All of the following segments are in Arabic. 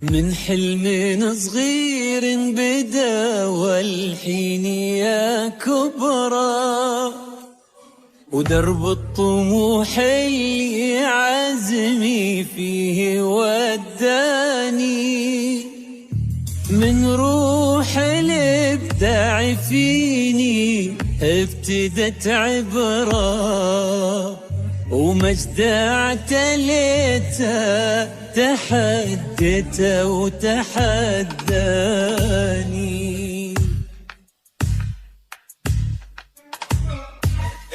من حلم صغير بدا والحين يا كبرى، ودرب الطموح اللي عزمي فيه وداني، من روح الابداع فيني ابتدت عبرة، ومجد اعتليته تحدته وتحداني.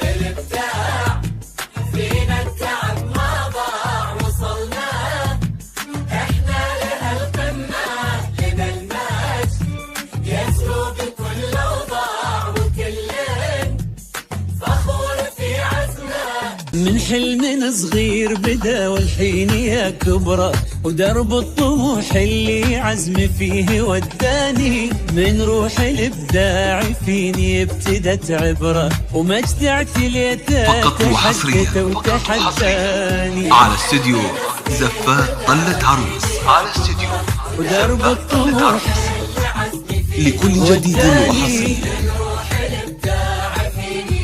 الابداع فينا التعب ما ضاع، وصلنا احنا لهالقمة لنا المجد يسلو بكل اوضاع، وكل فخور في عزمه. من حلم صغير بدا والحين يا كبرى، ودرب الطموح اللي عزمي فيه وداني، من روح الابداع فيني ابتدت عبره، ومجد اعتليته تحدته وتحداني. على استديو زفات طلة عروس، على استديو ودرب الطموح لكل جديد وحصري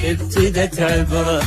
ابتدت عبره،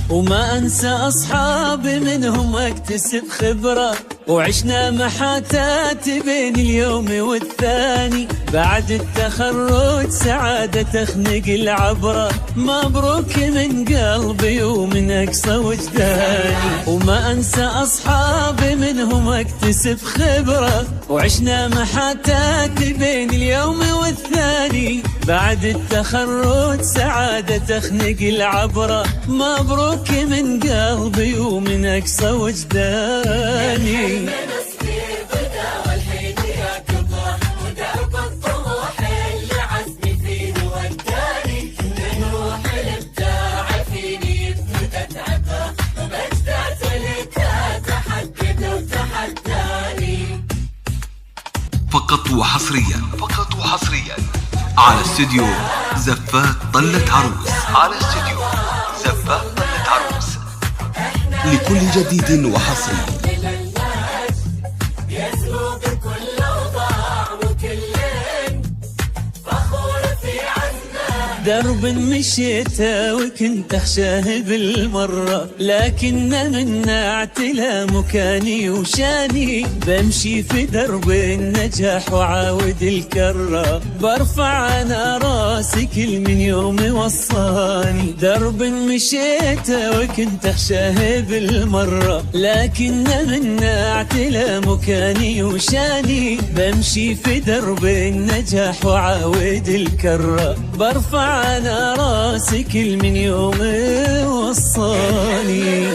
وما أنسى أصحابي منهم أكتسب خبرة، وعشنا محاتات بين اليوم والثاني، بعد التخرج سعادة تخنق العبرة، مبروك من قلبي ومن أقصى وجداني. وما أنسى أصحابي منهم أكتسب خبرة، وعشنا محاتات بين اليوم والثاني، بعد التخرج سعادة تخنق العبرة، مبروك من قلبي ومن أقصى وجداني. فقط وحصريا على استديو زفات طلة عروس، على استديو زفات طلة عروس لكل جديد وحصري. درب مشيته وكنت اخشاه بالمرة، لكن منا اعتلى مكاني وشاني، بمشي في درب النجاح وعاود الكرة، برفع انا راسي كل من يوم وصاني. درب مشيته وكنت اخشاه بالمرة، لكن منا اعتلى مكاني وشاني، بمشي في درب النجاح وعاود الكرة، برفع أنا راسي كل من يوم وصاني.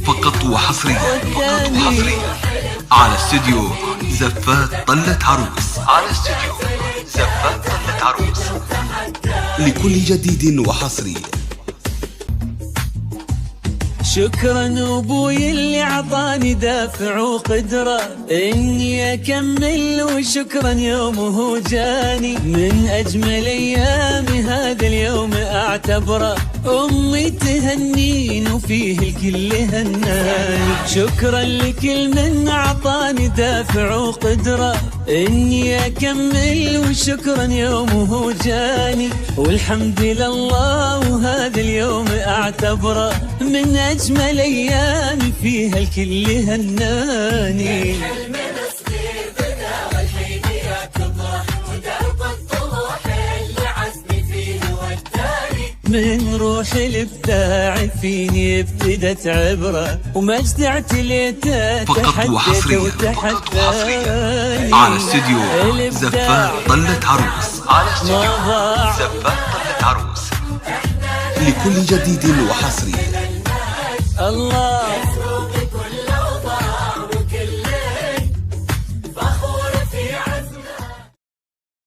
فقط وحصريا على استديو زفات طلة عروس، على استديو زفات طلة عروس لكل جديد وحصري. شكرا ابوي اللي عطاني دافع وقدرة اني اكمل، وشكرا يومه جاني، من اجمل ايامي هذا اليوم اعتبره، امي تهنين وفيه الكل هناني. شكرا لكل من اعطاني دافع وقدرة اني اكمل، وشكرا يومه جاني، والحمد لله وهذا اليوم اعتبره، من اجمل ايامي فيها الكل هناني. من روح الابداع فيني ابتدت عبره، ومجد اعتليته تحدته وتحداني. على استديو زفات طلة عروس، على استديو زفات طلة عروس لكل جديد وحصري. الله